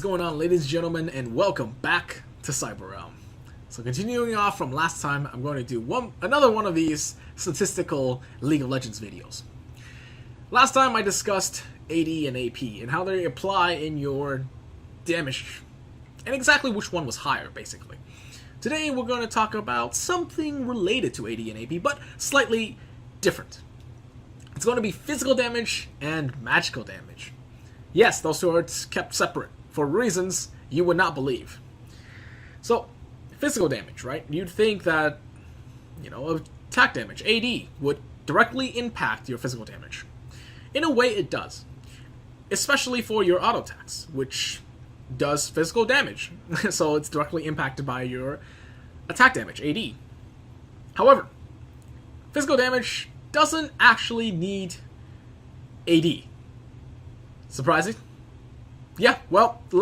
going on, ladies and gentlemen, and welcome back to Cyber Realm. So continuing off from last time, I'm going to do another one of these statistical League of Legends videos. Last time I discussed AD and AP and how they apply in your damage, and exactly which one was higher, basically. Today we're going to talk about something related to AD and AP, but slightly different. It's going to be physical damage and magical damage. Yes, those two are kept separate for reasons you would not believe. So, physical damage, right? You'd think that, attack damage, AD, would directly impact your physical damage. In a way, it does. Especially for your auto attacks, which does physical damage. So it's directly impacted by your attack damage, AD. However, physical damage doesn't actually need AD. Surprising? Yeah, well, I'm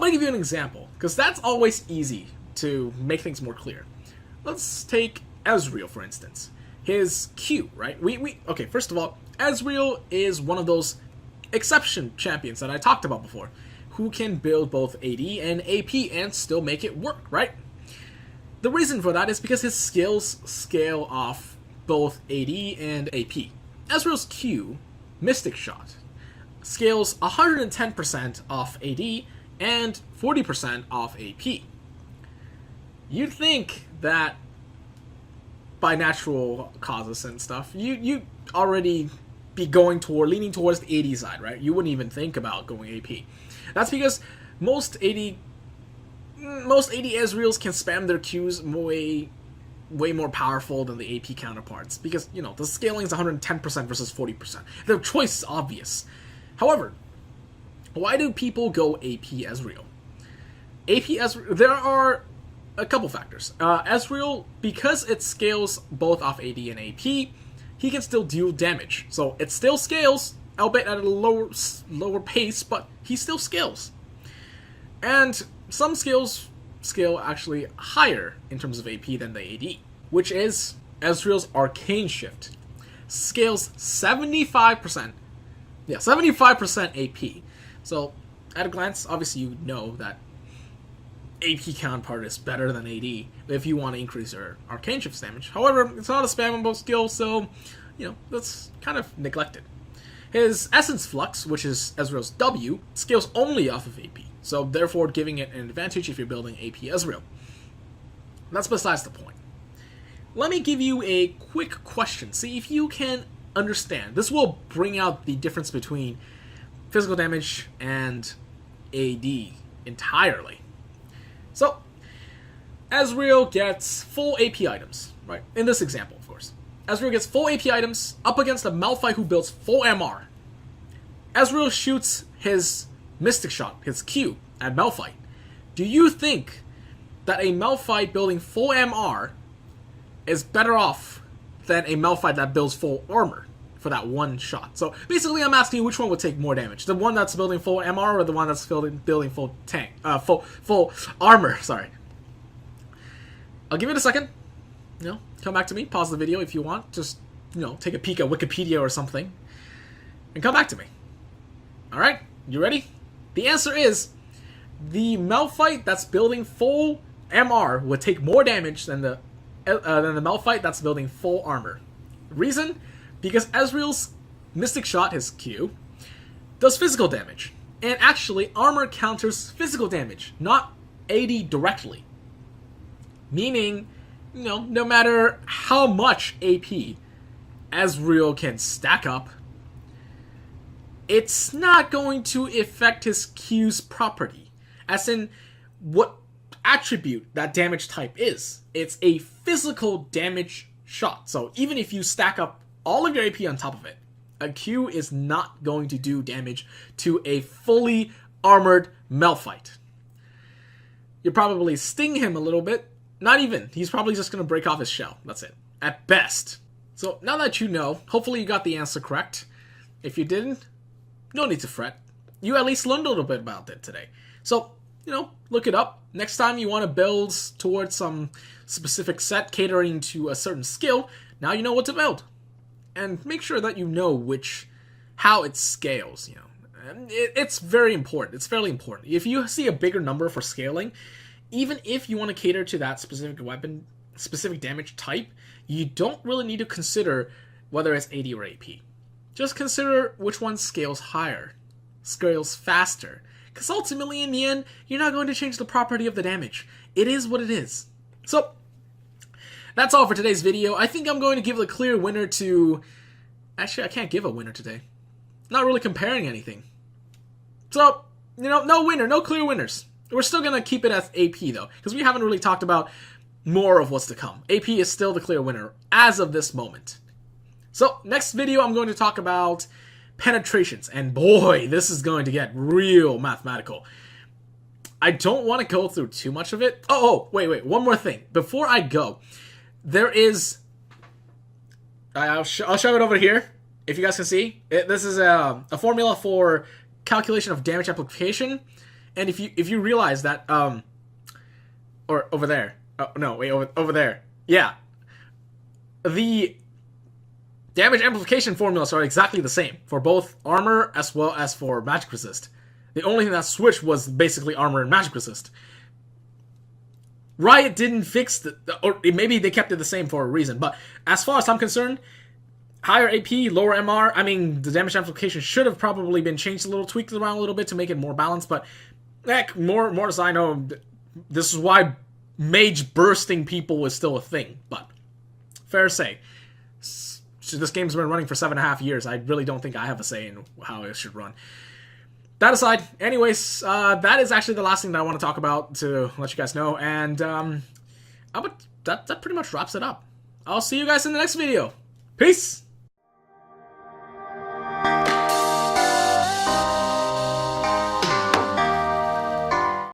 going to give you an example, because that's always easy to make things more clear. Let's take Ezreal, for instance. His Q, right? Okay, first of all, Ezreal is one of those exception champions that I talked about before, who can build both AD and AP and still make it work, right? The reason for that is because his skills scale off both AD and AP. Ezreal's Q, Mystic Shot, scales 110% off AD and 40% off AP. You'd think that by natural causes and stuff, you already be leaning towards the AD side, right? You wouldn't even think about going AP. That's because most AD Ezreals can spam their Qs way more powerful than the AP counterparts, because, the scaling is 110% versus 40%. The choice is obvious. However, why do people go AP Ezreal? There are a couple factors. Ezreal, because it scales both off AD and AP, he can still deal damage. So it still scales, albeit at a lower pace, but he still scales. And some skills scale actually higher in terms of AP than the AD, which is Ezreal's Arcane Shift. Scales 75%. Yeah, 75% AP. So, at a glance, obviously you know that AP counterpart is better than AD if you want to increase your Arcane Shift's damage. However, it's not a spammable skill, so, that's kind of neglected. His Essence Flux, which is Ezreal's W, scales only off of AP, so therefore giving it an advantage if you're building AP Ezreal. That's besides the point. Let me give you a quick question, see if you can understand. This will bring out the difference between physical damage and AD entirely. So, Ezreal gets full AP items, right? In this example, of course. Ezreal gets full AP items up against a Malphite who builds full MR. Ezreal shoots his Mystic Shot, his Q, at Malphite. Do you think that a Malphite building full MR is better off than a Malphite that builds full armor for that one shot? So basically, I'm asking you which one would take more damage: the one that's building full MR or the one that's building full tank, full armor. Sorry. I'll give it a second. Come back to me. Pause the video if you want. Just take a peek at Wikipedia or something, and come back to me. All right, you ready? The answer is the Malphite that's building full MR would take more damage than the Malphite that's building full armor. Reason? Because Ezreal's Mystic Shot, his Q, does physical damage. And actually, armor counters physical damage, not AD directly. Meaning, no matter how much AP Ezreal can stack up, it's not going to affect his Q's property. As in, what attribute that damage type is. It's a physical damage shot. So even if you stack up all of your AP on top of it, a Q is not going to do damage to a fully armored Malphite. You'll probably sting him a little bit. Not even. He's probably just going to break off his shell. That's it. At best. So now that you know, hopefully you got the answer correct. If you didn't, no need to fret. You at least learned a little bit about it today. So, look it up. Next time you want to build towards some specific set catering to a certain skill, now you know what to build. And make sure that you know how it scales, It's very important. It's fairly important. If you see a bigger number for scaling, even if you want to cater to that specific weapon, specific damage type, you don't really need to consider whether it's AD or AP. Just consider which one scales higher, scales faster. Because ultimately, in the end, you're not going to change the property of the damage. It is what it is. So, that's all for today's video. I think I'm going to give a clear winner to... Actually, I can't give a winner today. Not really comparing anything. So, no winner, no clear winners. We're still going to keep it as AP, though, because we haven't really talked about more of what's to come. AP is still the clear winner as of this moment. So, next video, I'm going to talk about penetrations. And boy, this is going to get real mathematical. I don't want to go through too much of it. Wait, one more thing. Before I go, there is... I'll show it over here, if you guys can see. This is a formula for calculation of damage amplification. And if you realize that, or over there. Oh, no, wait, over there. Yeah. The damage amplification formulas are exactly the same for both armor as well as for magic resist. The only thing that switched was basically armor and magic resist. Riot didn't fix or maybe they kept it the same for a reason, but as far as I'm concerned, higher AP, lower MR, I mean, the damage amplification should have probably been changed a little, tweaked around a little bit to make it more balanced, but heck, more as I know, this is why mage bursting people is still a thing, but fair to say. This game's been running for 7.5 years. I really don't think I have a say in how it should run. That aside, anyways, that is actually the last thing that I want to talk about to let you guys know, and that pretty much wraps it up. I'll see you guys in the next video. Peace!